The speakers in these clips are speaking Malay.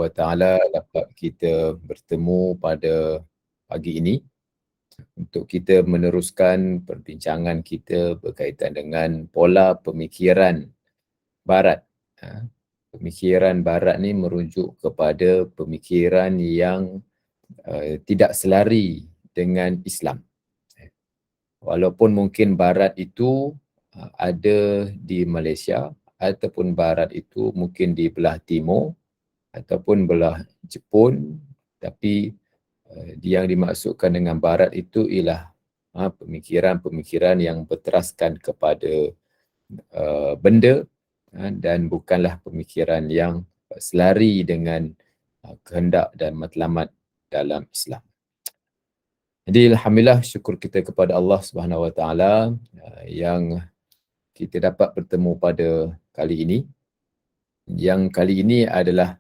wa ta'ala dapat kita bertemu pada pagi ini untuk kita meneruskan perbincangan kita berkaitan dengan pola pemikiran Barat. Pemikiran Barat ni merujuk kepada pemikiran yang tidak selari dengan Islam. Walaupun mungkin Barat itu ada di Malaysia ataupun Barat itu mungkin di belah timur ataupun belah Jepun, tapi yang dimaksudkan dengan Barat itu ialah pemikiran-pemikiran yang berteraskan kepada benda dan bukanlah pemikiran yang selari dengan kehendak dan matlamat dalam Islam. Jadi alhamdulillah, syukur kita kepada Allah Subhanahu Wa Taala yang kita dapat bertemu pada kali ini. Yang kali ini adalah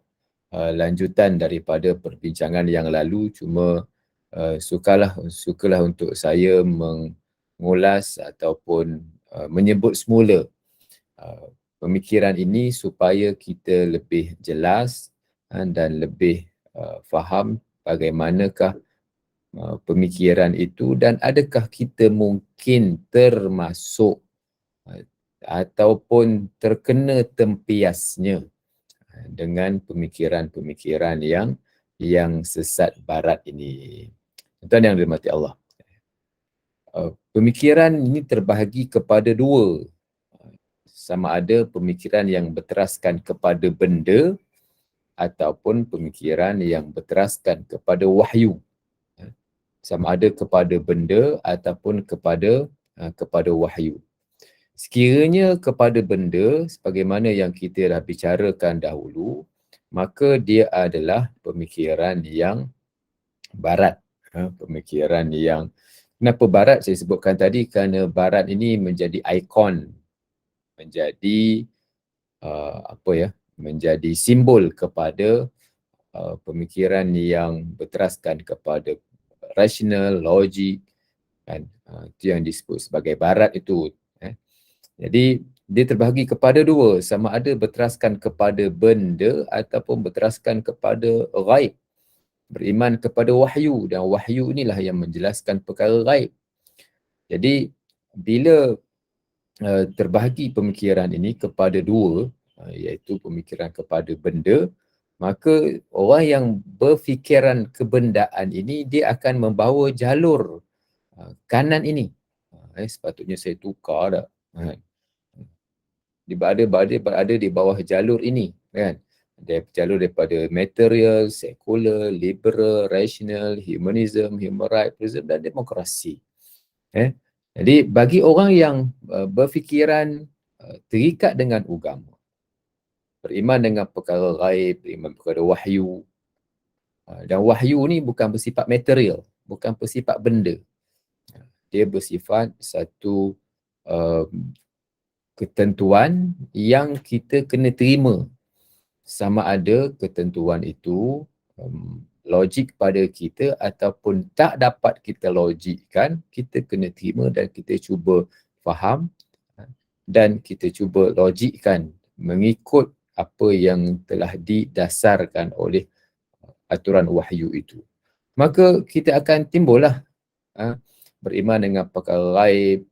lanjutan daripada perbincangan yang lalu, cuma sukalah untuk saya mengulas ataupun menyebut semula pemikiran ini supaya kita lebih jelas dan lebih faham bagaimanakah pemikiran itu dan adakah kita mungkin termasuk ataupun terkena tempiasnya dengan pemikiran-pemikiran yang sesat Barat ini. Tuan yang dirahmati Allah. Pemikiran ini terbahagi kepada dua. Sama ada pemikiran yang berteraskan kepada benda ataupun pemikiran yang berteraskan kepada wahyu. Sama ada kepada benda ataupun kepada wahyu. Sekiranya kepada benda, sebagaimana yang kita dah bicarakan dahulu, maka dia adalah pemikiran yang Barat. Pemikiran yang, kenapa Barat saya sebutkan tadi? Kerana Barat ini menjadi ikon, menjadi menjadi simbol kepada pemikiran yang berteraskan kepada rasional, logik, kan? Itu yang disebut sebagai Barat itu. Jadi dia terbahagi kepada dua, sama ada berteraskan kepada benda ataupun berteraskan kepada ghaib. Beriman kepada wahyu, dan wahyu inilah yang menjelaskan perkara ghaib. Jadi bila terbahagi pemikiran ini kepada dua, iaitu pemikiran kepada benda, maka orang yang berfikiran kebendaan ini dia akan membawa jalur kanan ini. Sepatutnya saya tukar dah. Berada di bawah jalur ini, kan? Jalur daripada material, sekular, liberal, rational, humanism, human rights, dan demokrasi. Jadi bagi orang yang berfikiran terikat dengan agama, beriman dengan perkara ghaib, beriman perkara wahyu, dan wahyu ni bukan bersifat material, bukan bersifat benda. Dia bersifat satu ketentuan yang kita kena terima, sama ada ketentuan itu logik pada kita ataupun tak dapat kita logikkan, kita kena terima dan kita cuba faham dan kita cuba logikkan mengikut apa yang telah didasarkan oleh aturan wahyu itu. Maka kita akan timbullah beriman dengan perkara ghaib,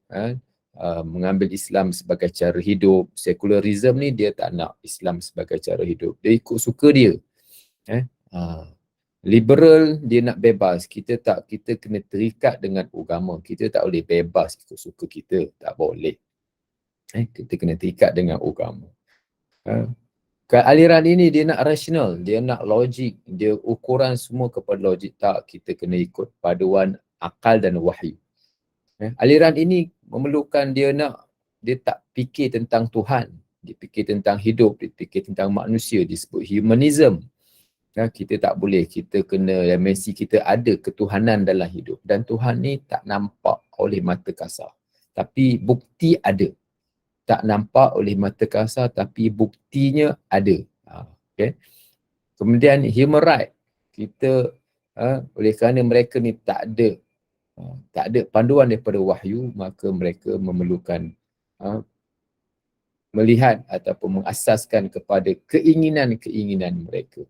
mengambil Islam sebagai cara hidup. Sekularism ni dia tak nak Islam sebagai cara hidup, dia ikut suka dia. Liberal dia nak bebas, kita kena terikat dengan agama, kita tak boleh bebas ikut suka kita, tak boleh. Kita kena terikat dengan agama. Aliran ini dia nak rasional, dia nak logik, dia ukuran semua kepada logik, tak, kita kena ikut paduan akal dan wahyu. Aliran ini memerlukan dia tak fikir tentang Tuhan, dia fikir tentang hidup, dia fikir tentang manusia, disebut humanism. Kita tak boleh, kita kena mesti kita ada ketuhanan dalam hidup, dan Tuhan ni tak nampak oleh mata kasar, tapi bukti ada. Tak nampak oleh mata kasar tapi buktinya ada. Okay. Kemudian human right, kita oleh kerana mereka ni tak ada panduan daripada wahyu, maka mereka memerlukan melihat ataupun mengasaskan kepada keinginan-keinginan mereka.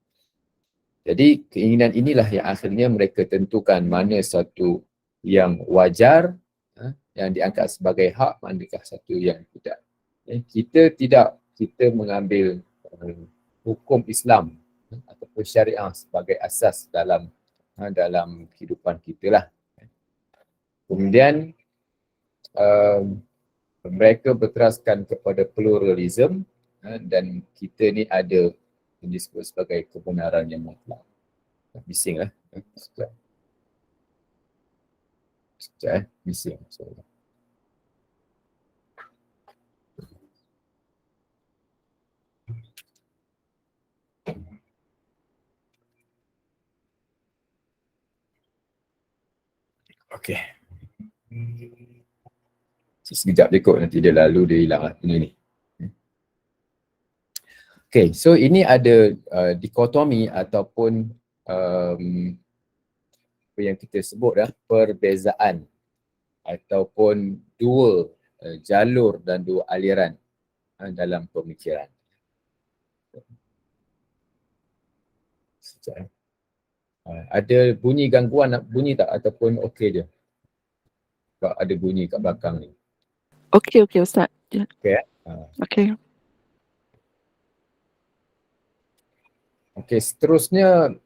Jadi keinginan inilah yang akhirnya mereka tentukan mana satu yang wajar, yang diangkat sebagai hak, manakah satu yang tidak. Kita mengambil hukum Islam ataupun syariah sebagai asas dalam kehidupan kita lah. Kemudian mereka berteraskan kepada pluralism, dan kita ni ada yang disebut sebagai kebenaran yang mutlak. Bising lah. Sekejap bising. Sorry. Okay. Sekejap je kot, nanti dia lalu dia hilang lah benda ni. Okay, so ini ada dikotomi ataupun apa yang kita sebut perbezaan ataupun dua jalur dan dua aliran dalam pemikiran. Sekejap. Ada bunyi gangguan, nak bunyi tak ataupun okey je? Kalau ada bunyi kat belakang ni. Okey Ustaz. Okey. Okey. Okey, seterusnya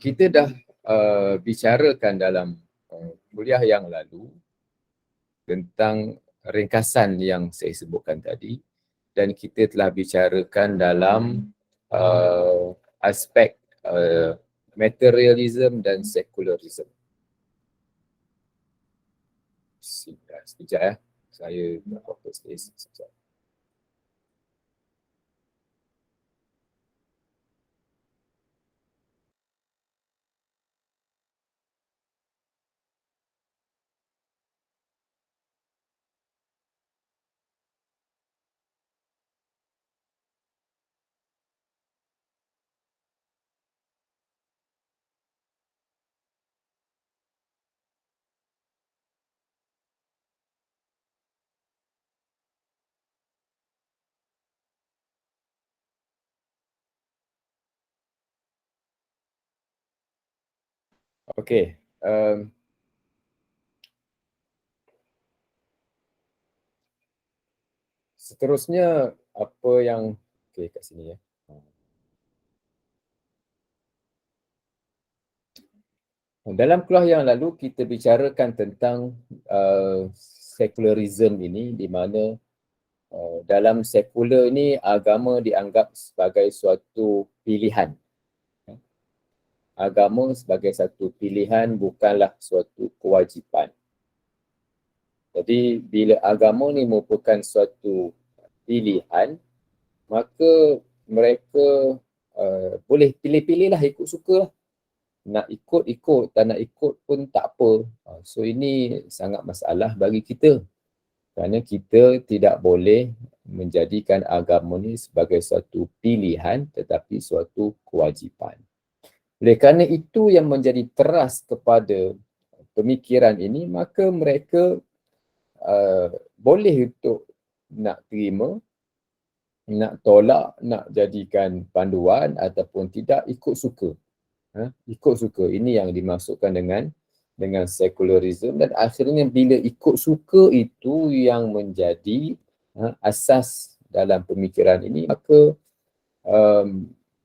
kita dah bicarakan dalam kuliah yang lalu tentang ringkasan yang saya sebutkan tadi, dan kita telah bicarakan dalam aspek materialism dan secularism. Sekejap ya, saya nak fokus sekejap. Okey, seterusnya apa yang kat sini ya. Dalam kuliah yang lalu kita bicarakan tentang secularism ini, di mana dalam sekular ni agama dianggap sebagai suatu pilihan. Agama sebagai satu pilihan, bukanlah suatu kewajipan. Jadi bila agama ni merupakan suatu pilihan, maka mereka boleh pilih-pilih lah, ikut suka lah. Nak ikut, tak nak ikut pun tak apa. So ini sangat masalah bagi kita. Kerana kita tidak boleh menjadikan agama ni sebagai suatu pilihan tetapi suatu kewajipan. Oleh kerana itu yang menjadi teras kepada pemikiran ini, maka mereka boleh untuk nak terima, nak tolak, nak jadikan panduan ataupun tidak, ikut suka. Ikut suka, ini yang dimaksudkan dengan secularism, dan akhirnya bila ikut suka itu yang menjadi asas dalam pemikiran ini, maka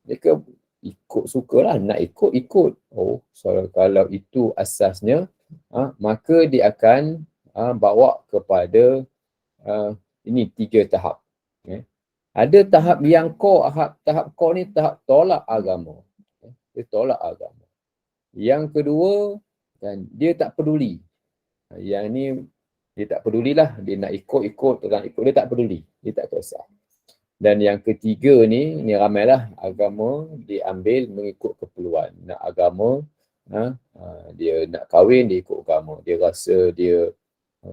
mereka ikut suka lah, nak ikut. So kalau itu asasnya, maka dia akan bawa kepada ini 3 tahap. Ada tahap yang tahap core ni tahap tolak agama. Dia tolak agama. Yang kedua, dan dia tak peduli. Yang ni dia tak pedulilah, dia nak ikut, orang ikut, dia tak peduli, dia tak kisah. Dan yang ketiga ni ramailah agama diambil mengikut keperluan. Nak agama, dia nak kahwin, dia ikut agama. Dia rasa dia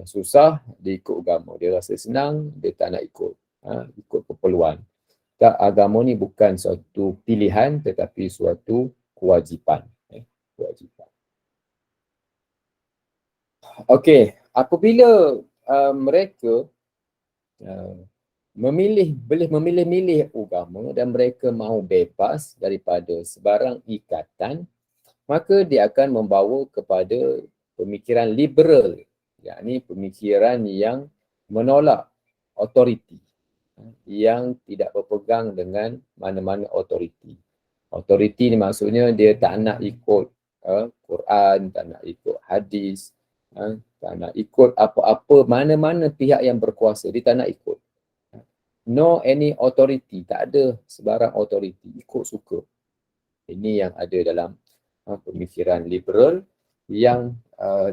susah, dia ikut agama. Dia rasa senang, dia tak nak ikut. Ikut keperluan. Tak, agama ni bukan suatu pilihan tetapi suatu kewajipan. Kewajipan. Okey, apabila mereka boleh memilih-milih agama dan mereka mahu bebas daripada sebarang ikatan, maka dia akan membawa kepada pemikiran liberal, yakni pemikiran yang menolak autoriti, yang tidak berpegang dengan mana-mana autoriti. Autoriti ni maksudnya dia tak nak ikut Quran, tak nak ikut hadis, tak nak ikut apa-apa, mana-mana pihak yang berkuasa, dia tak nak ikut. No any authority, tak ada sebarang authority, ikut suka. Ini yang ada dalam pemikiran liberal yang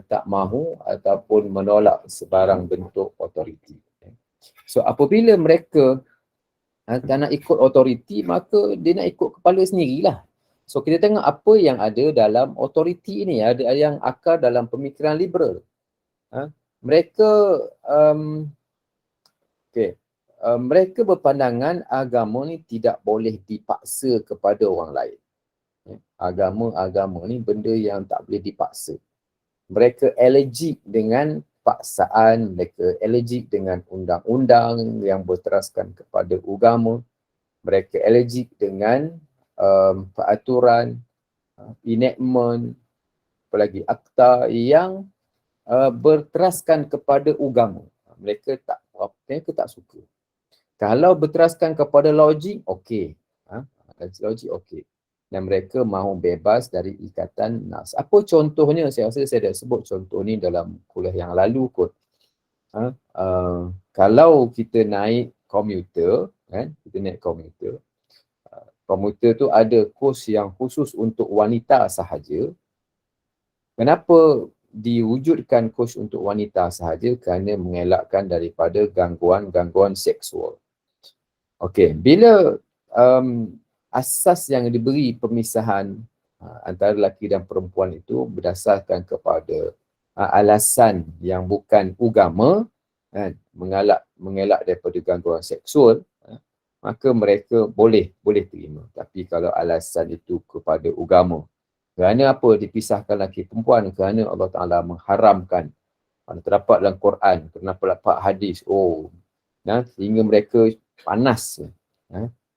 tak mahu ataupun menolak sebarang bentuk authority. So apabila mereka tak nak ikut authority, maka dia nak ikut kepala sendirilah. So kita tengok apa yang ada dalam authority ini, ada yang akar dalam pemikiran liberal. Mereka mereka berpandangan agama ni tidak boleh dipaksa kepada orang lain. Agama ni benda yang tak boleh dipaksa. Mereka allergic dengan paksaan, mereka allergic dengan undang-undang yang berteraskan kepada agama. Mereka allergic dengan peraturan, enactment, apalagi akta yang berteraskan kepada agama. Mereka tak suka. Kalau berteraskan kepada logik, okey. Logik okey. Dan mereka mahu bebas dari ikatan nas. Apa contohnya? Saya rasa saya dah sebut contoh ni dalam kuliah yang lalu kot. Kalau kita naik komuter, kita naik komuter. Komuter tu ada kos yang khusus untuk wanita sahaja. Kenapa diwujudkan kos untuk wanita sahaja? Kerana mengelakkan daripada gangguan-gangguan seksual. Okey, bila asas yang diberi pemisahan antara lelaki dan perempuan itu berdasarkan kepada alasan yang bukan agama, mengelak daripada gangguan seksual, maka mereka boleh terima. Tapi kalau alasan itu kepada agama, kerana apa dipisahkan lelaki perempuan? Kerana Allah Ta'ala mengharamkan. Terdapat dalam Quran, terdapat hadis, sehingga mereka panas,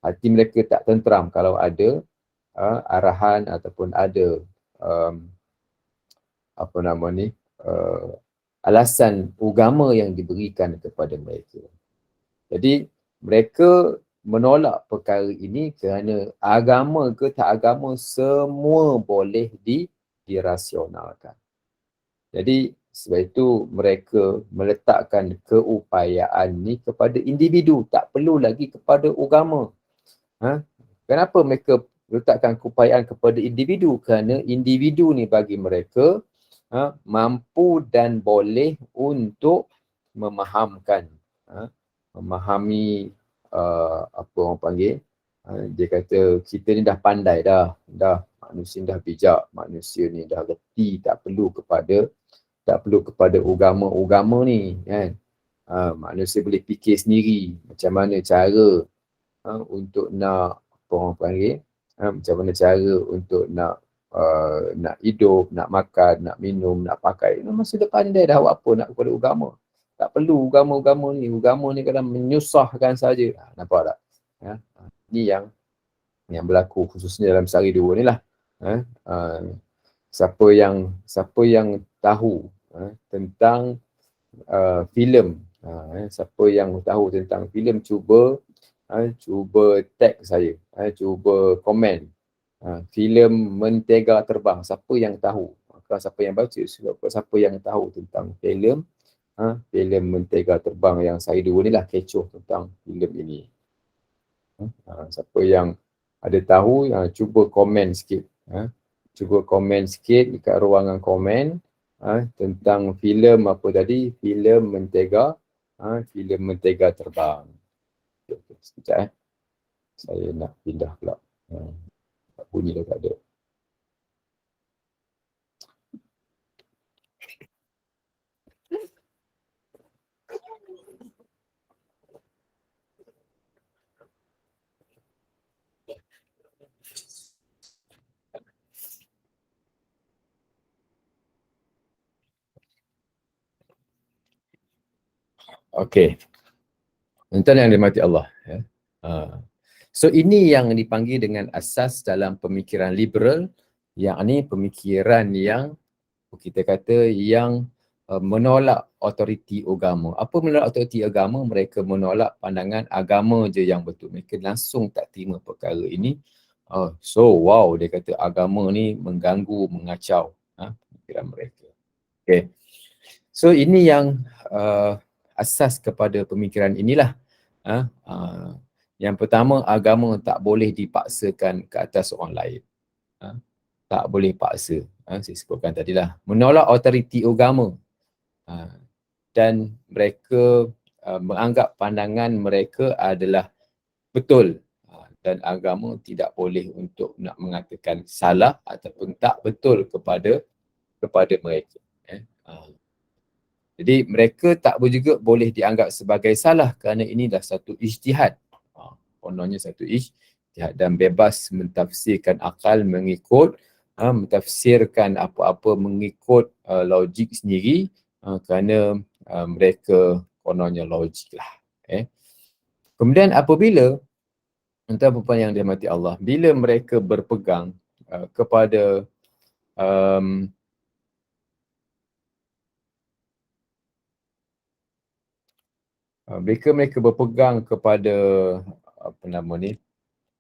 hati mereka tak tenteram kalau ada arahan ataupun ada alasan agama yang diberikan kepada mereka. Jadi mereka menolak perkara ini kerana agama ke tak agama semua boleh dirasionalkan. Jadi sebab itu mereka meletakkan keupayaan ni kepada individu, tak perlu lagi kepada agama. Kenapa mereka letakkan keupayaan kepada individu? Kerana individu ni bagi mereka mampu dan boleh untuk memahamkan, memahami apa orang panggil, dia kata kita ni dah pandai dah manusia ni dah bijak, manusia ni dah reti, tak perlu kepada agama ni, kan. Manusia boleh fikir sendiri macam mana cara untuk nak apa orang panggil, macam mana cara untuk nak hidup, nak makan, nak minum, nak pakai. Manusia dah pandai dah, buat apa nak kepada agama. Tak perlu agama ni kadang menyusahkan saja. Nampak tak? Ini yang berlaku khususnya dalam sehari dua ni lah. Siapa yang tahu tentang filem, siapa yang tahu tentang filem, cuba tag saya, cuba komen filem Mentega Terbang, siapa yang tahu, maka siapa yang baca, siapa yang tahu tentang filem Mentega Terbang yang saya dua ni lah, kecoh tentang filem ini. Siapa yang ada tahu, cuba komen sikit, dekat ruangan komen tentang filem apa tadi, filem Mentega Terbang. Sekejap saya nak pindah pula, bunyi dah tak ada. Okey. Tuan yang dirahmati Allah. Ya. So ini yang dipanggil dengan asas dalam pemikiran liberal, yakni pemikiran yang kita kata yang menolak autoriti agama. Apa menolak autoriti agama? Mereka menolak pandangan agama je yang betul. Mereka langsung tak terima perkara ini. So wow, dia kata agama ni mengganggu, mengacau pemikiran mereka. Okay. So ini yang asas kepada pemikiran inilah. Yang pertama, agama tak boleh dipaksakan ke atas orang lain. Tak boleh paksa. Saya sebutkan tadilah. Menolak autoriti agama. Dan mereka menganggap pandangan mereka adalah betul. Dan agama tidak boleh untuk nak mengatakan salah ataupun tak betul kepada mereka. Jadi mereka tak juga boleh dianggap sebagai salah kerana ini dah satu ijtihad. Kononnya satu ijtihad dan bebas mentafsirkan akal mengikut mentafsirkan apa-apa mengikut logik sendiri kerana mereka kononnya logik lah. Kemudian apabila tuan-tuan puan yang dirahmati Allah, bila mereka berpegang kepada mereka berpegang kepada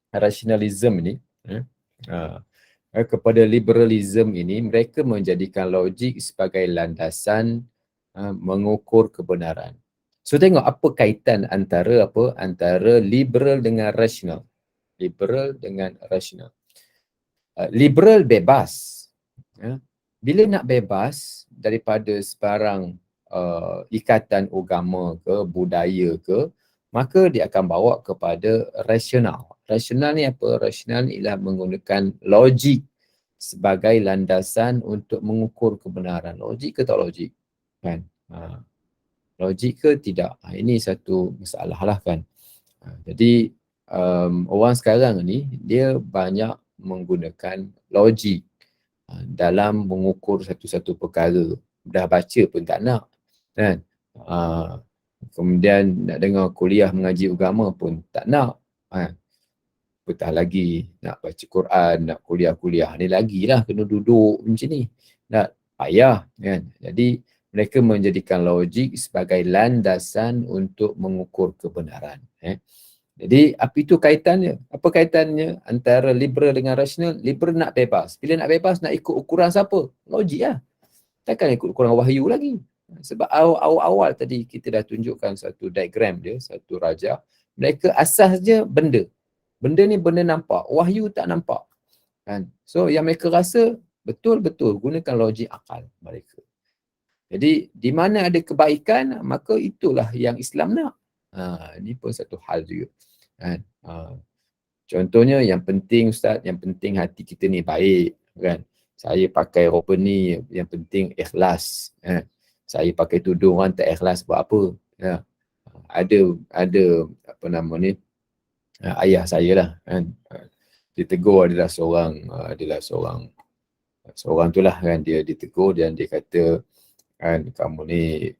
rasionalisme ni, kepada liberalism ini, mereka menjadikan logik sebagai landasan mengukur kebenaran. So tengok apa kaitan antara liberal dengan rasional. Liberal dengan rasional. Liberal bebas. Bila nak bebas daripada sebarang ikatan agama ke, budaya ke, maka dia akan bawa kepada rasional. Rasional ni apa? Rasional ni ialah menggunakan logik sebagai landasan untuk mengukur kebenaran. Logik ke tak logik? Kan? Logik ke tidak? Ini satu masalah lah kan. Jadi orang sekarang ni dia banyak menggunakan logik dalam mengukur satu-satu perkara. Dah baca pun tak nak. Kan? Kemudian nak dengar kuliah mengaji agama pun tak nak. Betah lagi nak baca Quran, nak kuliah-kuliah ni lagilah kena duduk macam ni. Nak payah kan. Jadi mereka menjadikan logik sebagai landasan untuk mengukur kebenaran. Jadi apa itu kaitannya? Apa kaitannya antara liberal dengan rasional? Liberal nak bebas. Bila nak bebas nak ikut ukuran siapa? Logik lah. Takkan ikut ukuran wahyu lagi. Sebab awal-awal tadi kita dah tunjukkan satu diagram dia, satu rajah. Mereka asasnya benda. Benda ni benda nampak, wahyu tak nampak. Kan? So yang mereka rasa betul-betul gunakan logik akal mereka. Jadi di mana ada kebaikan, maka itulah yang Islam nak. Ini pun satu hal juga. Kan? Contohnya yang penting Ustaz, yang penting hati kita ni baik. Kan? Saya pakai ropa ni, yang penting ikhlas. Saya pakai tudung kan tak ikhlas buat apa. Ya. Ada apa nama ni, ayah saya lah kan, ditegur adalah seorang tu lah kan, dia ditegur dan dia kata kan, kamu ni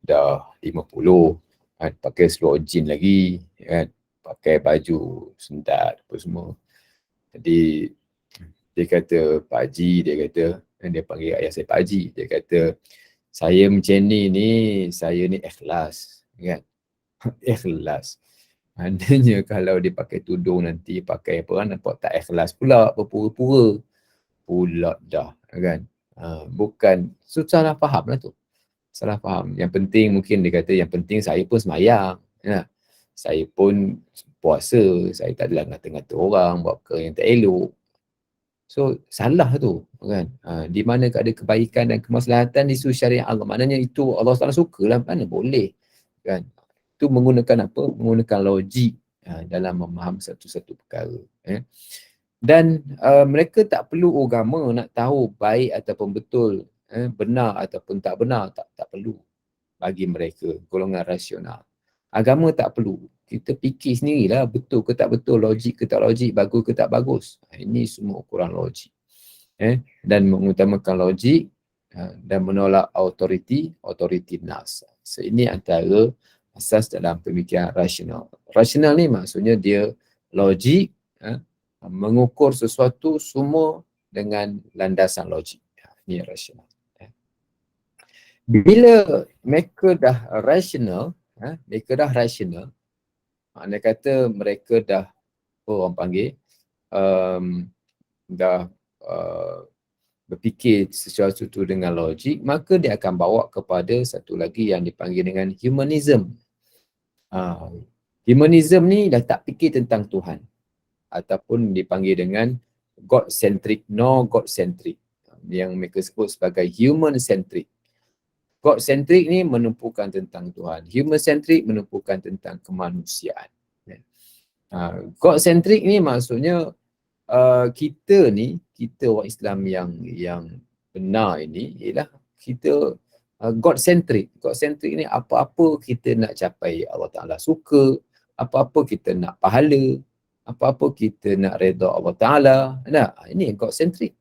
dah 50 kan, pakai seluar jin lagi kan, pakai baju sendat apa semua. Jadi dia kata, Pak Haji, dia kata, dan dia panggil ayah saya Pak Haji, dia kata, saya macam ni saya ni ikhlas kan. Ikhlas. Maknanya kalau dia pakai tudung nanti, pakai apa kan, nampak tak ikhlas pula, berpura-pura pula dah kan. Bukan, so salah faham lah tu. Salah faham. Yang penting mungkin dia kata, yang penting saya pun semayang. Ya. Saya pun puasa, saya tak adalah ngata-ngata orang, buat perkara yang tak elok. So salah tu kan. Di mana ada kebaikan dan kemaslahatan di syariat Allah. Maknanya itu Allah Taala sukalah, mana boleh kan. Itu menggunakan apa? Menggunakan logik dalam memaham satu-satu perkara. Dan mereka tak perlu agama nak tahu baik ataupun betul, benar ataupun tak benar, tak perlu bagi mereka, golongan rasional. Agama tak perlu. Kita fikir sendirilah betul ke tak betul, logik ke tak logik, bagus ke tak bagus. Ini semua ukuran logik. Dan mengutamakan logik dan menolak autoriti nas. So, ini antara asas dalam pemikiran rasional. Rasional ni maksudnya dia logik, mengukur sesuatu semua dengan landasan logik. Ini rasional. Bila mereka dah rasional, makna kata mereka dah, orang panggil, dah berfikir sesuatu itu dengan logik, maka dia akan bawa kepada satu lagi yang dipanggil dengan humanism. Humanism ni dah tak fikir tentang Tuhan, ataupun dipanggil dengan God-centric, no God-centric, yang mereka sebut sebagai human-centric. God-centric ni menumpukan tentang Tuhan, human-centric menumpukan tentang kemanusiaan. God-centric ni maksudnya kita orang Islam yang benar ini ialah kita God-centric. God-centric ni apa-apa kita nak capai Allah Ta'ala suka, apa-apa kita nak pahala, apa-apa kita nak redha Allah Ta'ala. Nah, ini God-centric.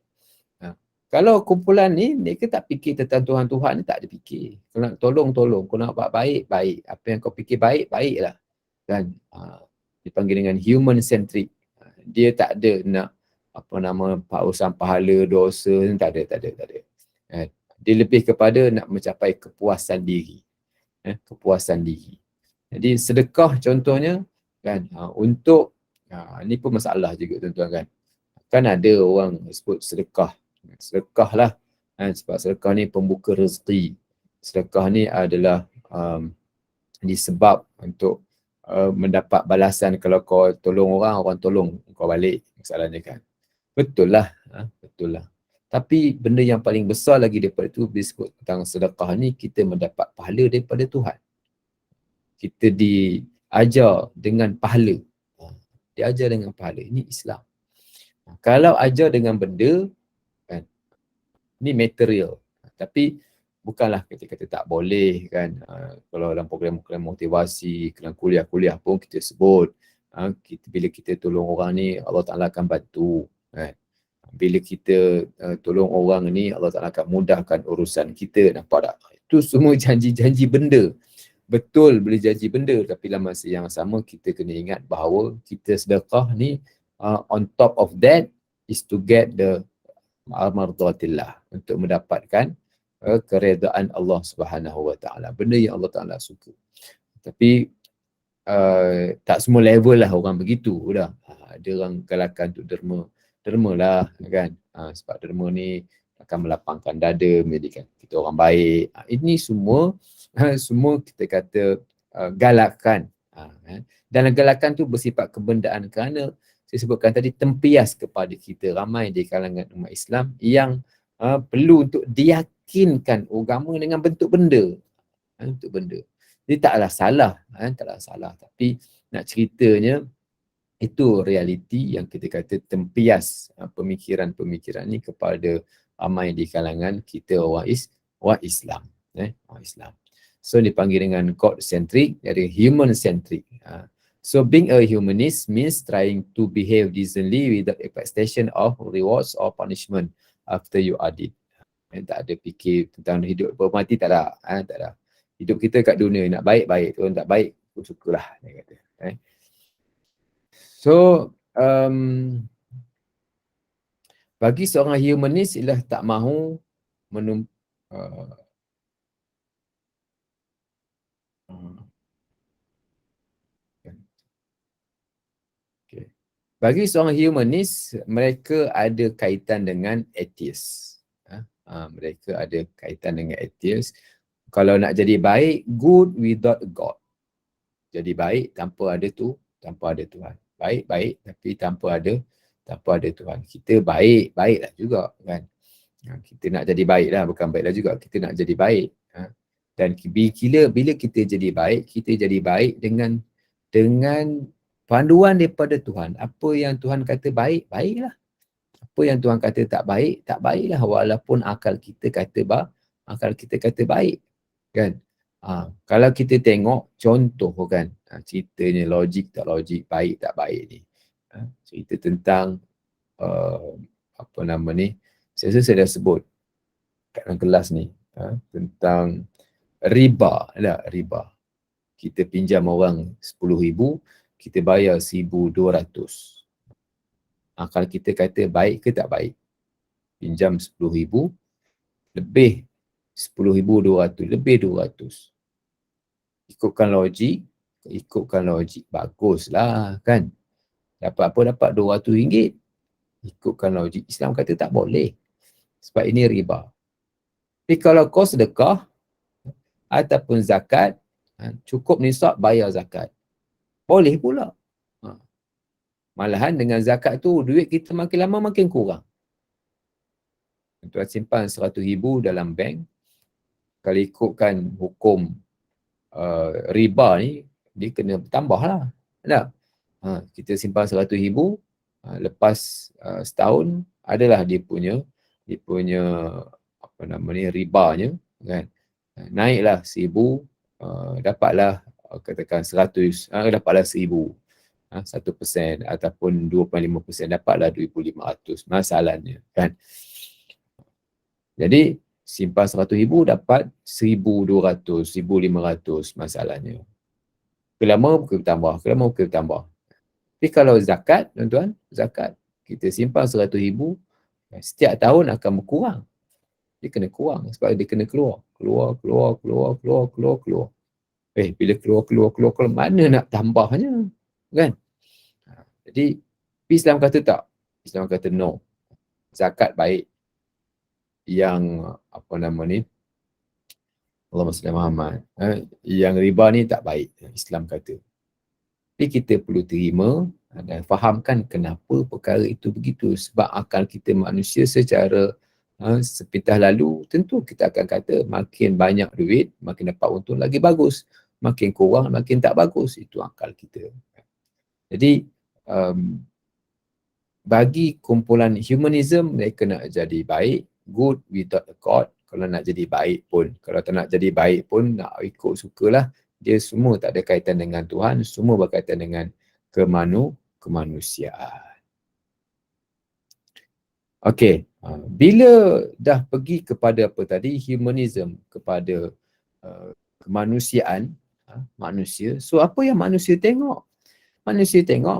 Kalau kumpulan ni, mereka tak fikir tentang Tuhan-Tuhan ni, tak ada fikir. Kau nak tolong, kau nak buat baik. Apa yang kau fikir baiklah. Kan? Dipanggil dengan human-centric. Dia tak ada nak urusan pahala, dosa, tak ada. Dia lebih kepada nak mencapai kepuasan diri. Kepuasan diri. Jadi sedekah contohnya, kan, untuk, ni pun masalah juga tuan-tuan kan. Kan ada orang sebut sedekah lah, sebab sedekah ni pembuka rezeki. Sedekah ni adalah disebab untuk mendapat balasan. Kalau kau tolong orang tolong kau balik, masalahnya kan. Betul lah. Tapi benda yang paling besar lagi daripada itu, disebut tentang sedekah ni, kita mendapat pahala daripada Tuhan. Kita diajar dengan pahala. Diajar dengan pahala. Ini Islam. Kalau ajar dengan benda, kan, ni material. Tapi bukanlah kata-kata tak boleh kan. Kalau dalam program-program motivasi, dalam kuliah-kuliah pun kita sebut, bila kita tolong orang ni, Allah Ta'ala akan bantu. Kan? Bila kita tolong orang ni, Allah Ta'ala akan mudahkan urusan kita. Nampak tak? Itu semua janji-janji benda. Betul boleh janji benda, tapi dalam masa yang sama kita kena ingat bahawa kita sedekah ni, on top of that is to get the mardhatillah, untuk mendapatkan keredaan Allah Subhanahu Wa Taala, benda yang Allah Taala suka. Tapi tak semua level lah orang begitu dah. Ada orang galakan untuk derma lah kan. Sebab derma ni akan melapangkan dada, menjadikan kita orang baik. Ini semua kita kata galakan. Dan galakan tu bersifat kebendaan, kerana saya sebutkan tadi tempias kepada kita ramai di kalangan umat Islam yang perlu untuk diyakinkan agama dengan bentuk benda. Bentuk benda. Jadi taklah salah. Tapi nak ceritanya, itu realiti yang kita kata tempias pemikiran-pemikiran ni kepada ramai di kalangan kita orang Islam. Orang Islam. So dipanggil dengan God-centric, dari human-centric. So being a humanist means trying to behave decently without expectation of rewards or punishment after you are dead. Tak ada fikir tentang hidup bermati, tak ada. Hidup kita kat dunia, nak baik-baik, tu tak baik, aku syukurlah, dia kata. So, bagi seorang humanis ialah tak mahu bagi seorang humanis, mereka ada kaitan dengan atheist. Mereka ada kaitan dengan atheist. Kalau nak jadi baik, good without God. Jadi baik tanpa ada Tuhan. Baik tapi tanpa ada Tuhan. Kita baiklah juga kan. Kita nak jadi baiklah, bukan baiklah juga, kita nak jadi baik. Dan bila kita jadi baik dengan panduan daripada Tuhan. Apa yang Tuhan kata baik, baiklah. Apa yang Tuhan kata tak baik, tak baiklah. Walaupun akal kita kata baik. Kan? Kalau kita tengok contoh kan, ceritanya logik tak logik, baik tak baik ni. Cerita tentang saya rasa saya dah sebut kat dalam kelas ni, tentang riba. kita pinjam orang 10,000, kita bayar 1,200. Kalau kita kata baik ke tak baik? Pinjam 10,000, lebih 10,200, lebih 200. Ikutkan logik, baguslah kan. Dapat apa? Dapat RM200. Ikutkan logik, Islam kata tak boleh. Sebab ini riba. Tapi kalau kau sedekah ataupun zakat, cukup nisab bayar zakat. Boleh pula. Malahan dengan zakat tu, duit kita makin lama makin kurang. Tuan simpan 100,000 dalam bank, kalau ikutkan hukum riba ni, dia kena bertambah lah. Kita simpan 100,000, lepas setahun, adalah dia punya apa nama ni, ribanya, kan. Naiklah 1,000, dapatlah katakan 100, dapatlah 1,000. 1% ataupun 2.5%, dapatlah 2,500 masalahnya, kan. Jadi simpan 100,000 dapat 1,200, 1,500 masalahnya. Kelama bukan bertambah. Tapi kalau zakat, tuan-tuan, zakat, kita simpan 100,000, setiap tahun akan berkurang. Dia kena kurang sebab dia kena keluar. Bila keluar, mana nak tambahnya, kan? Jadi, Islam kata tak. Islam kata no. Zakat baik. Yang, apa nama ni, Allahumma salli Muhammad. Yang riba ni tak baik, Islam kata. Tapi kita perlu terima dan fahamkan kenapa perkara itu begitu. Sebab akal kita manusia secara sepintas lalu, tentu kita akan kata makin banyak duit, makin dapat untung lagi bagus. Makin kurang, makin tak bagus. Itu akal kita. Jadi, bagi kumpulan humanism, mereka nak jadi baik, good without a God. Kalau nak jadi baik pun, kalau tak nak jadi baik pun, nak ikut sukalah. Dia semua tak ada kaitan dengan Tuhan, semua berkaitan dengan kemanusiaan. Okey, bila dah pergi kepada apa tadi, humanism, kepada kemanusiaan, manusia, so apa yang manusia tengok? Manusia tengok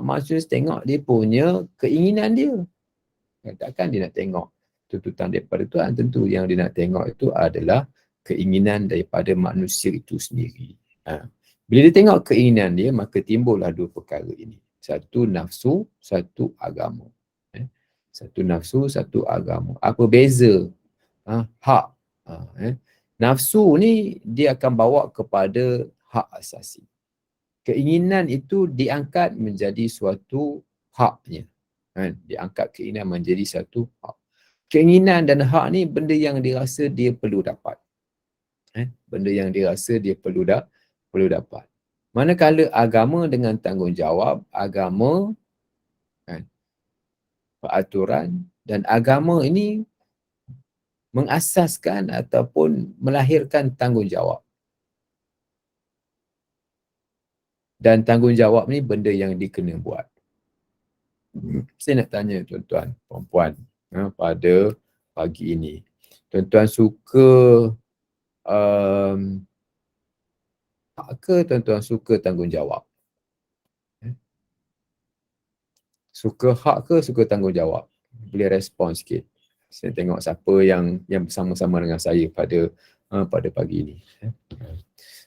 dia punya keinginan dia. Takkan dia nak tengok tuntutan daripada Tuhan. Tentu yang dia nak tengok itu adalah keinginan daripada manusia itu sendiri. Bila dia tengok keinginan dia, maka timbullah dua perkara ini. Satu nafsu, satu agama. Satu nafsu, satu agama. Apa beza? Hak. Nafsu ni dia akan bawa kepada hak asasi. Keinginan itu diangkat menjadi suatu haknya. Diangkat keinginan menjadi satu hak. Keinginan dan hak ni benda yang dirasa dia perlu dapat. Benda yang dirasa dia perlu dapat. Manakala agama dengan tanggungjawab, agama, peraturan, dan agama ini mengasaskan ataupun melahirkan tanggungjawab. Dan tanggungjawab ni benda yang dikena buat. Saya nak tanya tuan-tuan, perempuan, pada pagi ini. Tuan-tuan suka hak ke tuan-tuan suka tanggungjawab? Suka hak ke suka tanggungjawab? Boleh respon sikit. Saya tengok siapa yang bersama-sama dengan saya pada pagi ini.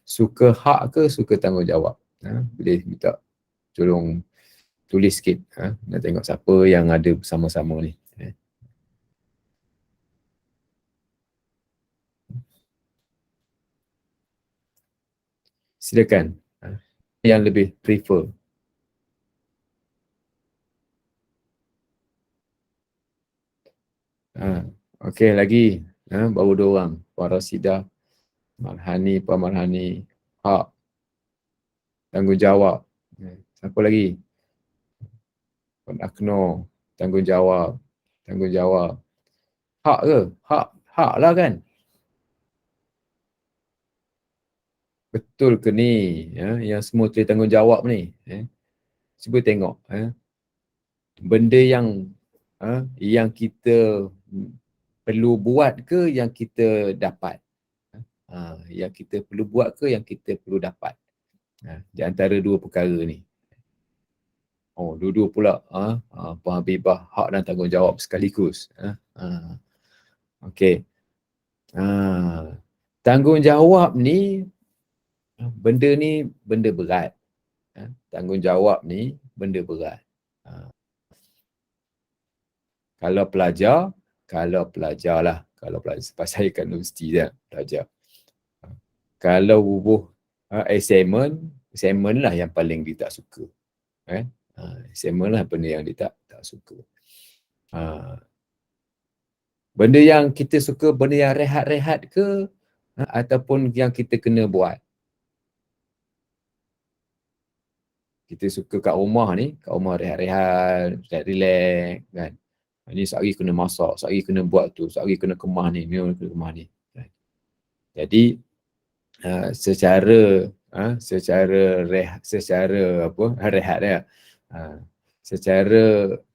Suka hak ke suka tanggungjawab? Boleh minta tolong tulis sikit. Nak tengok siapa yang ada bersama-sama ni. Silakan. Yang lebih prefer. Okey, lagi. Baru dua orang. Puan Rasidah, Puan Marhani, hak, tanggungjawab. Siapa lagi? Puan Akno, tanggungjawab. Hak ke? Hak lah kan? Betul ke ni? Yang semua tulis tanggungjawab ni. Cuba tengok. Benda yang kita perlu buat ke yang kita dapat? Yang kita perlu buat ke yang kita perlu dapat? Di antara dua perkara ni. Oh, dua-dua pula Puan Habibah, hak dan tanggungjawab sekaligus. Okey. Tanggungjawab ni, benda ni benda berat. Tanggungjawab ni benda berat. Kalau pelajar lah. Kalau pelajar, sebab saya kat universiti dah pelajar. Kalau bubuh assignment lah yang paling dia tak suka. Assignment lah benda yang dia tak suka. Benda yang kita suka, benda yang rehat-rehat ke, ataupun yang kita kena buat. Kita suka kat rumah rehat-rehat, relax kan. Ni sehari kena masak, sehari kena buat tu, sehari kena kemas ni, kena kemas ni. Jadi secara rehat dia. Secara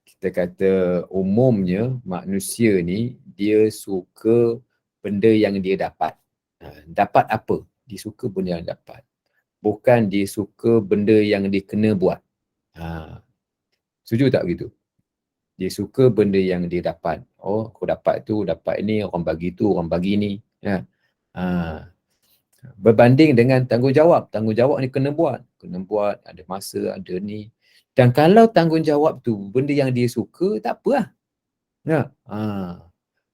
kita kata umumnya manusia ni dia suka benda yang dia dapat. Dapat apa? Dia suka benda yang dapat. Bukan dia suka benda yang dia kena buat. Setuju tak begitu? Dia suka benda yang dia dapat. Oh, aku dapat tu, dapat ni, orang bagi tu, orang bagi ni. Berbanding dengan tanggungjawab. Tanggungjawab ni kena buat, ada masa, ada ni. Dan kalau tanggungjawab tu benda yang dia suka, tak apa lah.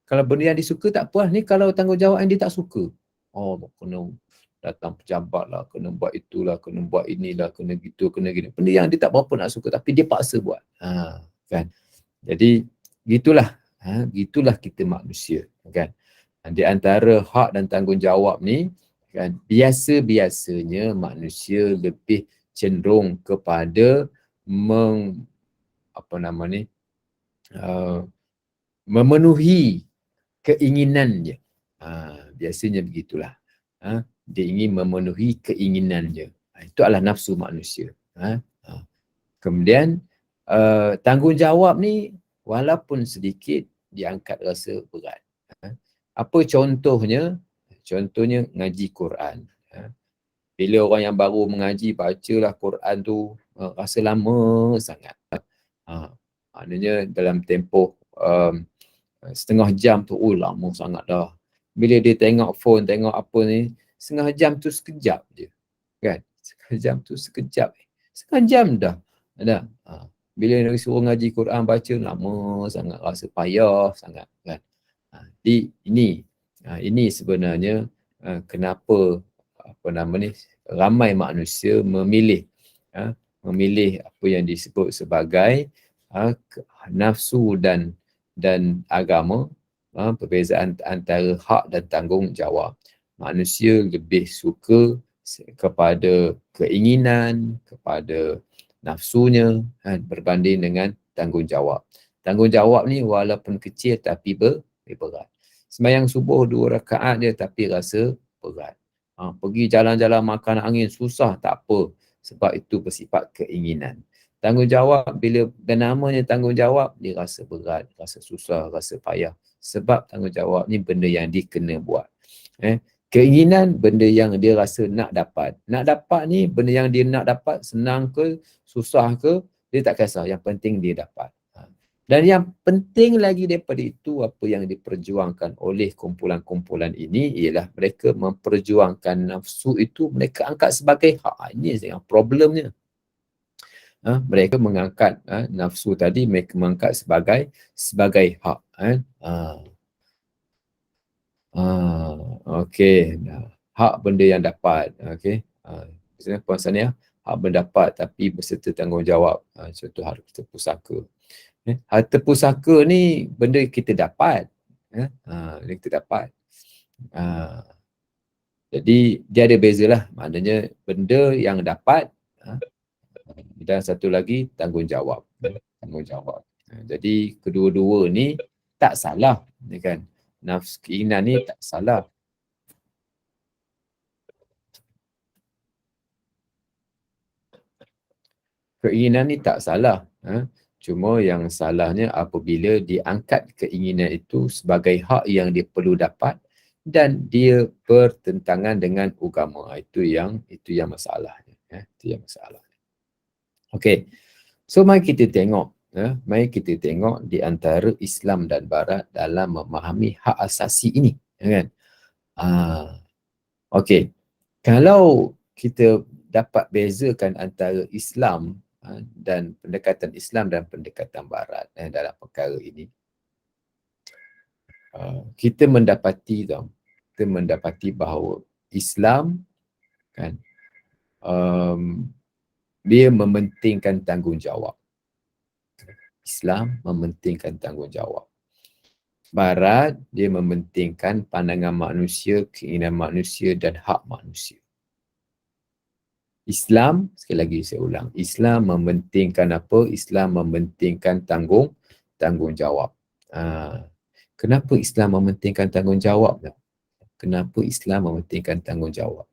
Kalau benda yang dia suka tak apa lah. Ni kalau tanggungjawab yang dia tak suka, kena datang pejabat lah, kena buat itulah, kena buat inilah, kena gitu, kena gini. Benda yang dia tak berapa nak suka tapi dia paksa buat. Kan? Jadi gitulah. Gitulah kita manusia. Kan? Di antara hak dan tanggungjawab ni, kan, biasa-biasanya manusia lebih cenderung kepada memenuhi keinginannya. Biasanya begitulah. Dia ingin memenuhi keinginannya. Itu adalah nafsu manusia. Kemudian tanggungjawab ni walaupun sedikit diangkat rasa berat. Apa contohnya? Contohnya ngaji Quran. Bila orang yang baru mengaji, bacalah Quran tu, rasa lama sangat. Maknanya dalam tempoh setengah jam tu, lama sangat dah. Bila dia tengok phone, tengok apa ni, setengah jam tu sekejap je. Kan? Setengah jam tu sekejap. Setengah jam dah. Bila nak suruh ngaji Quran, baca, lama sangat, rasa payah sangat. Kan? Jadi ini sebenarnya kenapa ramai manusia memilih apa yang disebut sebagai nafsu dan agama, perbezaan antara hak dan tanggungjawab. Manusia lebih suka kepada keinginan, kepada nafsunya berbanding dengan tanggungjawab. Tanggungjawab ni walaupun kecil tapi berat. Sembahyang subuh 2 rakaat je tapi rasa berat. Pergi jalan-jalan makan angin susah, tak apa. Sebab itu bersifat keinginan. Tanggungjawab, bila namanya tanggungjawab, dia rasa berat, rasa susah, rasa payah. Sebab tanggungjawab ni benda yang dia kena buat. Keinginan, benda yang dia rasa nak dapat. Nak dapat ni, benda yang dia nak dapat, senang ke, susah ke, dia tak kisah. Yang penting dia dapat. Dan yang penting lagi daripada itu, apa yang diperjuangkan oleh kumpulan-kumpulan ini ialah mereka memperjuangkan nafsu itu, mereka angkat sebagai hak. Ini yang problemnya. Mereka mengangkat nafsu tadi, mereka mengangkat sebagai hak. Okey. Hak benda yang dapat. Okey. Misalnya Puan Sania, hak mendapat tapi berserta tanggungjawab. Contoh harta pusaka. Harta pusaka ni benda kita dapat. Benda kita dapat. Jadi dia ada bezalah. Maknanya benda yang dapat dan satu lagi tanggungjawab. Jadi kedua-dua ni tak salah, kan? Nafsu keinginan ni tak salah. Keinginan ni tak salah. Cuma yang salahnya apabila diangkat keinginan itu sebagai hak yang dia perlu dapat dan dia bertentangan dengan agama. Itu yang masalahnya. Itu yang masalah. Okey. So mari kita tengok, di antara Islam dan Barat dalam memahami hak asasi ini, kan? Okey. Kalau kita dapat bezakan antara Islam dan pendekatan Islam dan pendekatan Barat dalam perkara ini, kita mendapati bahawa Islam, kan, dia mementingkan tanggungjawab. Islam mementingkan tanggungjawab. Barat, dia mementingkan pandangan manusia, keinginan manusia dan hak manusia. Islam, sekali lagi saya ulang, Islam mementingkan apa? Islam mementingkan tanggungjawab. Kenapa Islam mementingkan tanggungjawab? Kenapa Islam mementingkan tanggungjawab?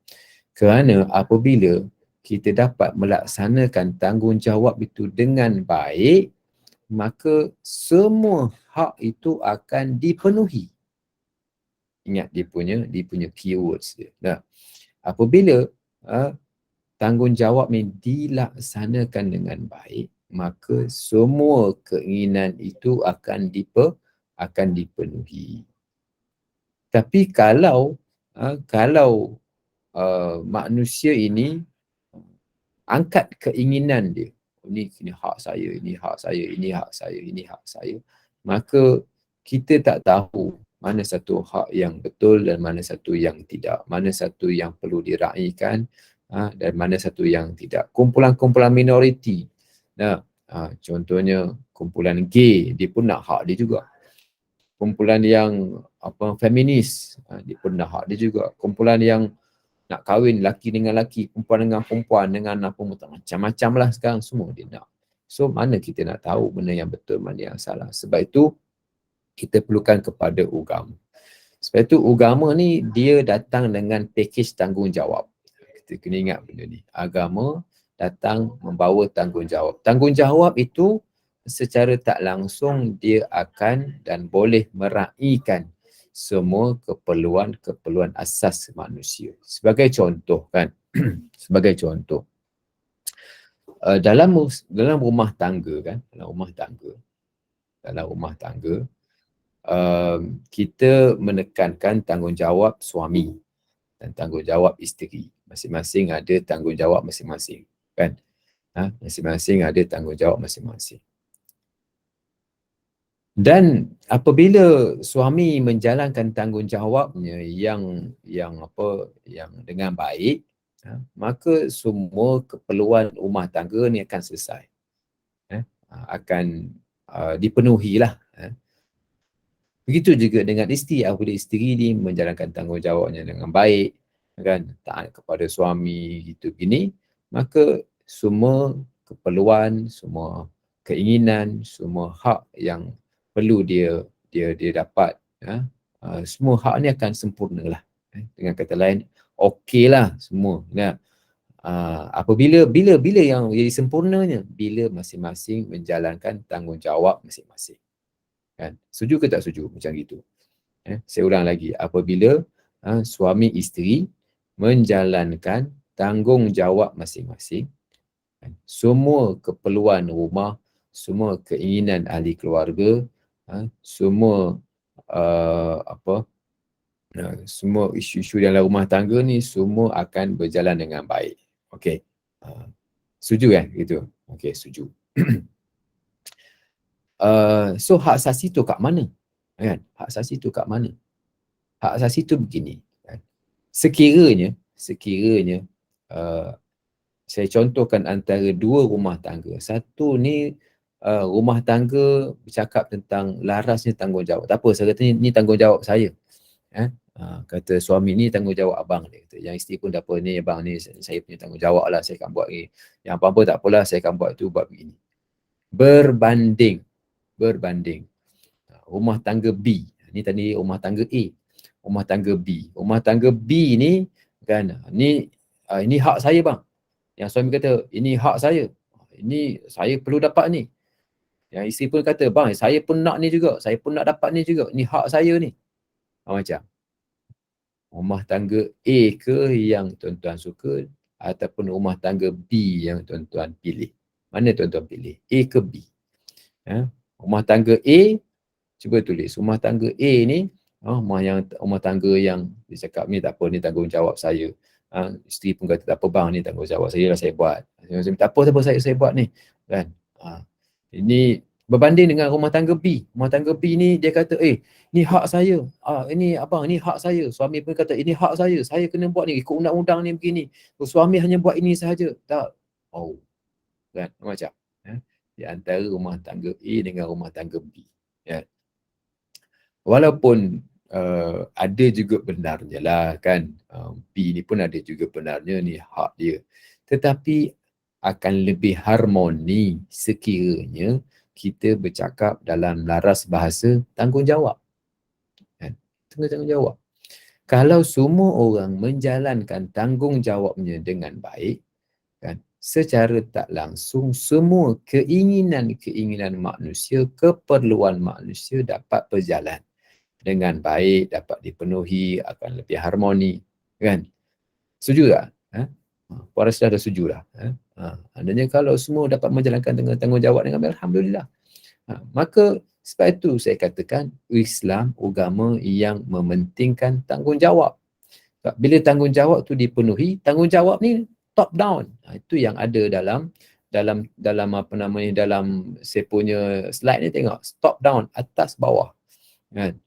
Kerana apabila kita dapat melaksanakan tanggungjawab itu dengan baik, maka semua hak itu akan dipenuhi. Ingat dia punya keywords dia. Nah, apabila tanggungjawab ini dilaksanakan dengan baik, maka semua keinginan itu akan dipenuhi. Tapi kalau manusia ini angkat keinginan dia, ini hak saya, ini hak saya, ini hak saya, ini hak saya, maka kita tak tahu mana satu hak yang betul dan mana satu yang tidak, mana satu yang perlu diraihkan dan mana satu yang tidak. Kumpulan-kumpulan minoriti, contohnya kumpulan gay, dia pun nak hak dia juga. Kumpulan yang feminis, dia pun nak hak dia juga. Kumpulan yang nak kahwin laki dengan laki, perempuan dengan perempuan, dengan apa macam-macam lah sekarang semua dia nak. So mana kita nak tahu mana yang betul, mana yang salah. Sebab itu kita perlukan kepada agama. Sebab itu agama ni dia datang dengan pakej tanggungjawab. Kita kena ingat benda ni. Agama datang membawa tanggungjawab. Tanggungjawab itu secara tak langsung dia akan dan boleh meraihkan semua keperluan asas manusia. Sebagai contoh, kan, sebagai contoh, dalam rumah tangga, kan, dalam rumah tangga, kita menekankan tanggungjawab suami dan tanggungjawab isteri. Masing-masing ada tanggungjawab masing-masing, kan? Masing-masing ada tanggungjawab masing-masing. Dan apabila suami menjalankan tanggungjawabnya yang dengan baik, maka semua keperluan rumah tangga ni akan selesai. Akan dipenuhilah. Begitu juga dengan isteri. Apabila isteri ni menjalankan tanggungjawabnya dengan baik, kan, taat kepada suami gitu gini, maka semua keperluan, semua keinginan, semua hak yang perlu dia dapat, semua hak ni akan sempurna lah. Dengan kata lain, okey lah semua. Apabila bila yang jadi sempurnanya, bila masing-masing menjalankan tanggungjawab masing-masing. Kan? Setuju ke tak setuju macam gitu? Saya ulang lagi, apabila suami isteri menjalankan tanggungjawab masing-masing, semua keperluan rumah, semua keinginan ahli keluarga, semua semua isu-isu dalam rumah tangga ni semua akan berjalan dengan baik. Okey. Setuju kan gitu? Okey, setuju. So hak asasi tu kat mana? Kan? Hak asasi tu kat mana? Hak asasi tu begini, kan? Sekiranya saya contohkan antara dua rumah tangga. Satu ni rumah tangga bercakap tentang larasnya tanggungjawab. Tak apa, saya kata ni tanggungjawab saya. Kata suami ni tanggungjawab abang dia. Kata, yang isteri pun tak apa, ni abang ni saya punya tanggungjawab lah, saya akan buat ni. Yang apa-apa tak apalah, saya akan buat tu, buat begini. Berbanding rumah tangga B. Ni tadi rumah tangga A. Rumah tangga B. Rumah tangga B ni, kan, ini hak saya bang. Yang suami kata, ini hak saya. Ini saya perlu dapat ni. Yang isteri pun kata, bang, saya pun nak ni juga. Saya pun nak dapat ni juga. Ni hak saya ni. Macam rumah tangga A ke yang tuan-tuan suka ataupun rumah tangga B yang tuan-tuan pilih? Mana tuan-tuan pilih? A ke B? Rumah tangga A, cuba tulis. Rumah tangga A ni, rumah tangga yang dia cakap ni tak apa, ni tanggungjawab saya. Isteri pun kata tak apa bang, ni tanggungjawab saya lah, saya buat. Tak apa saya buat ni. Kan? Ini berbanding dengan rumah tangga B. Rumah tangga B ni dia kata, ni hak saya. Ini abang, ni hak saya. Suami pun kata, ini hak saya kena buat ni, ikut undang-undang ni begini. Suami hanya buat ini sahaja. Tak. Kan? Macam. Di antara rumah tangga A dengan rumah tangga B. Ya. Walaupun ada juga benarnya lah kan. B ni pun ada juga benarnya, ni hak dia. Tetapi akan lebih harmoni sekiranya kita bercakap dalam laras bahasa tanggungjawab. Kan? Tanggungjawab. Kalau semua orang menjalankan tanggungjawabnya dengan baik, kan, secara tak langsung semua keinginan manusia, keperluan manusia dapat berjalan dengan baik, dapat dipenuhi, akan lebih harmoni. Kan? Setuju tak? Puan Rashidah dah setuju dah. Adanya kalau semua dapat menjalankan dengan tanggungjawab dengan baik, alhamdulillah. Maka sebab itu saya katakan Islam agama yang mementingkan tanggungjawab. Bila tanggungjawab tu dipenuhi, tanggungjawab ni top down. Itu yang ada dalam apa namanya, dalam saya punya slide ni, tengok top down, atas bawah. Kan?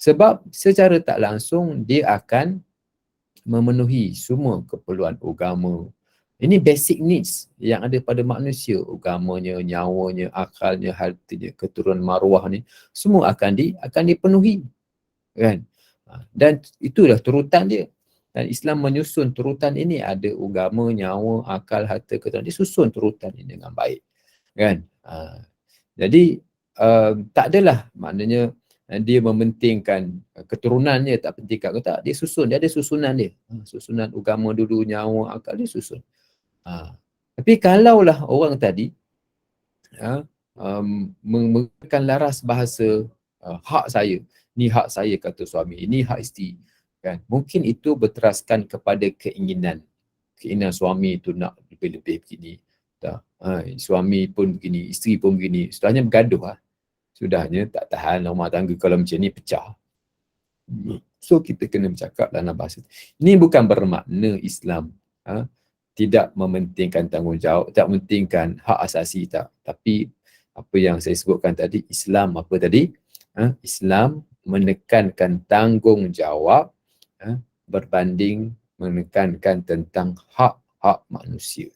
Sebab secara tak langsung dia akan memenuhi semua keperluan agama. Ini basic needs yang ada pada manusia. Agamanya, nyawanya, akalnya, hartanya, keturunan maruah ni semua akan dipenuhi. Kan? Dan itulah turutan dia. Dan Islam menyusun turutan ini, ada agama, nyawa, akal, harta, keturunan. Dia susun turutan ini dengan baik. Kan? Jadi tak adalah maknanya dia mementingkan keturunannya, tak pentingkan ke tak, dia susun, dia ada susunan dia. Susunan agama dulu, nyawa, akal, dia susun. Tapi kalaulah orang tadi menggunakan laras bahasa hak saya, ni hak saya kata suami, ini hak isteri, kan? Mungkin itu berteraskan kepada keinginan suami itu nak lebih-lebih begini. Suami pun begini, isteri pun begini, sudahnya bergaduh lah. Sudahnya tak tahan rumah tangga kalau macam ni, pecah. So kita kena bercakap dalam bahasa. Ini bukan bermakna Islam tidak mementingkan tanggungjawab, tak mementingkan hak asasi, tak. Tapi apa yang saya sebutkan tadi, Islam apa tadi? Islam menekankan tanggungjawab berbanding menekankan tentang hak-hak manusia.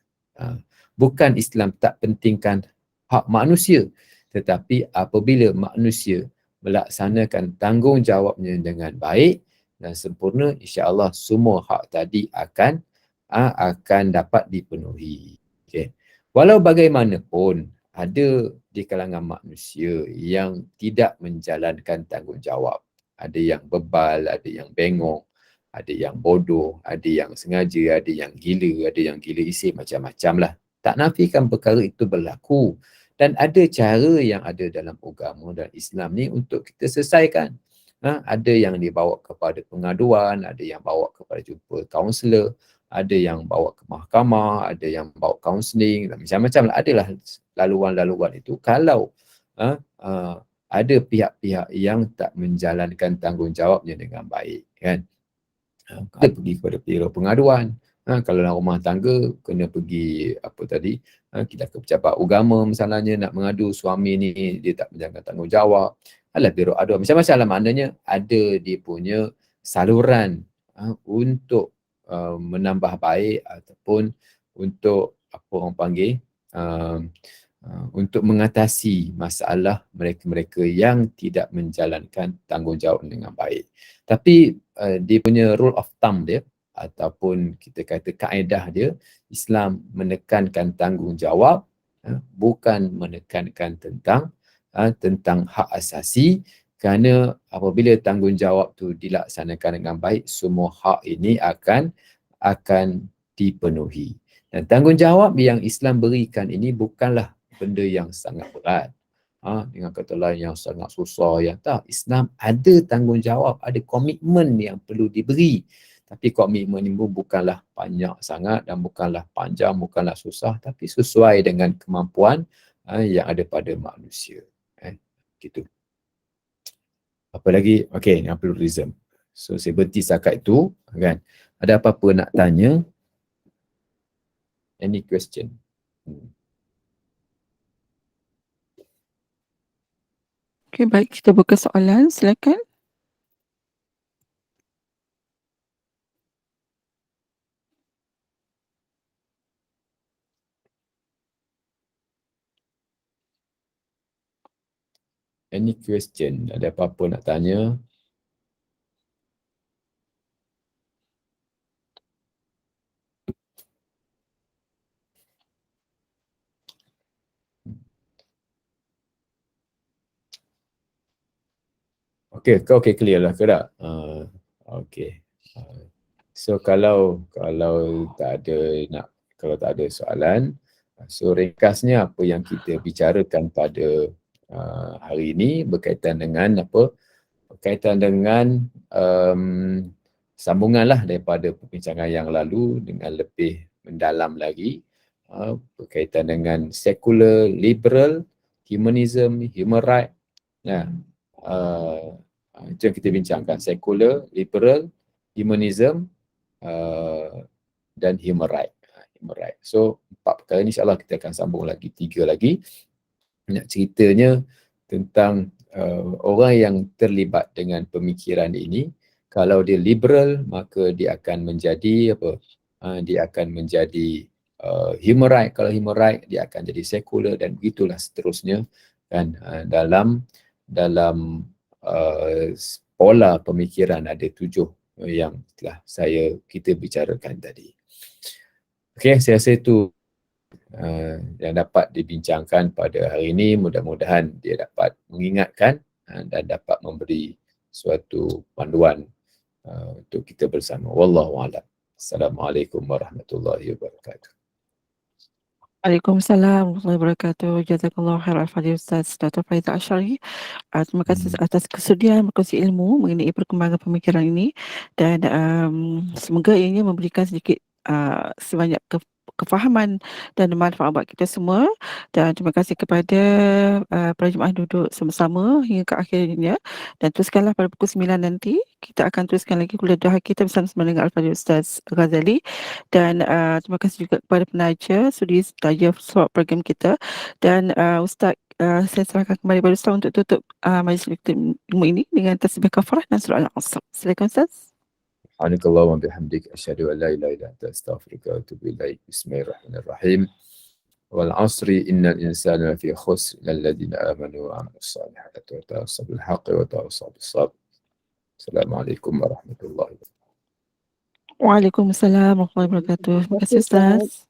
Bukan Islam tak pentingkan hak manusia, tetapi apabila manusia melaksanakan tanggungjawabnya dengan baik dan sempurna, insya-Allah semua hak tadi akan dapat dipenuhi. Okay. Walau bagaimanapun, ada di kalangan manusia yang tidak menjalankan tanggungjawab. Ada yang bebal, ada yang bengong, ada yang bodoh, ada yang sengaja, ada yang gila, ada yang gila isi, macam-macam lah. Tak nafikan perkara itu berlaku. Dan ada cara yang ada dalam agama dan Islam ni untuk kita selesaikan. Ada yang dibawa kepada pengaduan, ada yang bawa kepada jumpa kaunselor, ada yang bawa ke mahkamah, ada yang bawa kaunseling, macam-macam lah. Adalah laluan-laluan itu kalau ada pihak-pihak yang tak menjalankan tanggungjawabnya dengan baik, kan. Kita pergi kepada pihak pengaduan. Kalau dalam rumah tangga, kena pergi apa tadi, kita ke pejabat agama misalnya, nak mengadu suami ni dia tak menjalankan tanggungjawab. Alah, biro aduan, macam-macam lah, maknanya ada dia punya saluran untuk menambah baik ataupun untuk apa orang panggil, untuk mengatasi masalah mereka-mereka yang tidak menjalankan tanggungjawab dengan baik. Tapi dia punya rule of thumb dia, ataupun kita kata kaedah dia, Islam menekankan tanggungjawab, bukan menekankan tentang hak asasi, kerana apabila tanggungjawab tu dilaksanakan dengan baik, semua hak ini akan dipenuhi. Dan tanggungjawab yang Islam berikan ini bukanlah benda yang sangat berat. Dengan kata lain yang sangat susah, yang tak. Islam ada tanggungjawab, ada komitmen yang perlu diberi. Tapi komitmen ini bukanlah banyak sangat dan bukanlah panjang, bukanlah susah, tapi sesuai dengan kemampuan yang ada pada manusia. Gitu. Apa lagi? Okey, yang pluralism. So saya berhenti setakat itu, kan. Ada apa-apa nak tanya? Any question? Okey, baik, kita buka soalan, silakan. Any question? Ada apa-apa nak tanya? Okey, kau clear lah ke tak? Okey. So kalau tak ada soalan, so ringkasnya apa yang kita bicarakan pada hari ini berkaitan dengan apa? Berkaitan dengan sambunganlah daripada perbincangan yang lalu dengan lebih mendalam lagi berkaitan dengan sekular, liberal, humanism, human right. Itu yang kita bincangkan, sekular, liberal, humanism dan human right. So 4 perkara ni insyaAllah kita akan sambung lagi, 3 lagi. Nak ceritanya tentang orang yang terlibat dengan pemikiran ini, kalau dia liberal maka dia akan menjadi apa? Dia akan menjadi human right. Kalau human right dia akan jadi sekular dan begitulah seterusnya kan. Dalam pola pemikiran ada 7 yang telah kita bicarakan tadi. Okey, saya rasa itu yang dapat dibincangkan pada hari ini. Mudah-mudahan dia dapat mengingatkan dan dapat memberi suatu panduan untuk kita bersama. Wallahu a'lam. Assalamualaikum warahmatullahi wabarakatuh. Waalaikumsalam warahmatullahi wabarakatuh. Jazakallahu khairan al-Fadhil Ustaz Dr. Faizal Asyari. Terima kasih atas kesudian berkongsi ilmu mengenai perkembangan pemikiran ini, dan semoga ianya memberikan sedikit sebanyak kefahaman dan manfaat buat kita semua. Dan terima kasih kepada para jemaah duduk sama-sama hingga ke akhirnya, dan teruskanlah pada pukul 9 nanti kita akan teruskan lagi kuliah duha kita bersama dengan Al-Fadhil Ustaz Ghazali. Dan terima kasih juga kepada penaja sudi saja slot program kita. Dan Ustaz, saya serahkan kembali pada Ustaz untuk tutup majlis ilmu ini dengan tasbih kafarah dan surah Al-Asr. Silakan Ustaz. Subhanakallahumma bihamdik asyhadu an la ilaha illa anta astaghfiruka wa atubu ilaik. Bismillahirrahmanirrahim. Wal 'asri innal insana lafi khusr illa alladziina aamanu wa 'amilus shalihati wa tawassaw bil haqqi wa tawassaw bis sabr. Assalamualaikum warahmatullahi wabarakatuh. Waalaikumsalam warahmatullahi wabarakatuh. Terima kasih Ustaz.